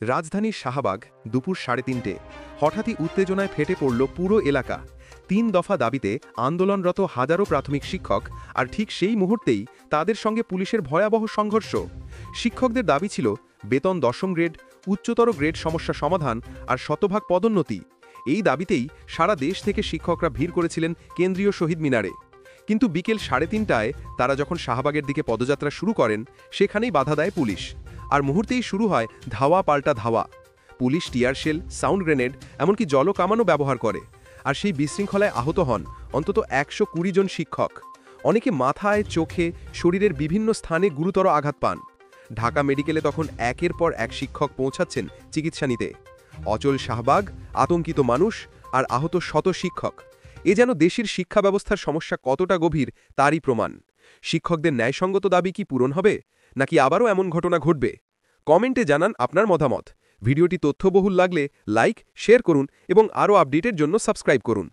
রাজধানীর শাহবাগ দুপুর 3:30 হঠাৎই উত্তেজনায় ফেটে পড়ল পুরো এলাকা। 3 দফা দাবিতে আন্দোলনরত হাজারো প্রাথমিক শিক্ষক, আর ঠিক সেই মুহূর্তেই তাদের সঙ্গে পুলিশের ভয়াবহ সংঘর্ষ। শিক্ষকদের দাবি ছিল বেতন 10ম গ্রেড, উচ্চতর গ্রেড সমস্যা সমাধান আর শতভাগ পদোন্নতি। এই দাবিতেই সারা দেশ থেকে শিক্ষকরা ভিড় করেছিলেন কেন্দ্রীয় শহীদ মিনারে। কিন্তু বিকেল 3:30টায় তারা যখন শাহবাগের দিকে পদযাত্রা শুরু করেন, সেখানেই বাধা দেয় পুলিশ। আর মুহূর্তেই শুরু হয় ধাওয়া পাল্টা ধাওয়া। Police tear shell, sound grenade, এমনকি জলকামানও ব্যবহার করে। আর সেই বিশৃঙ্খলায় আহত হন অন্তত 120 জন শিক্ষক। অনেকে মাথায়, চোখে, শরীরের বিভিন্ন স্থানে গুরুতর আঘাত পান। ঢাকা মেডিকেলে তখন একের পর এক শিক্ষক পৌঁছাচ্ছেন চিকিৎসা নিতে। অচল শাহবাগ, আতঙ্কিত মানুষ আর আহত শত শিক্ষক। এ যেন দেশের শিক্ষা ব্যবস্থার সমস্যা কতটা গভীর তারই প্রমাণ। শিক্ষকদের ন্যায়সঙ্গত দাবি কি পূরণ হবে, নাকি আবারও এমন ঘটনা ঘটবে? কমেন্টে জানান আপনার মতামত। ভিডিওটি তথ্যবহুল লাগলে লাইক, শেয়ার করুন এবং আরও আপডেটের জন্য সাবস্ক্রাইব করুন।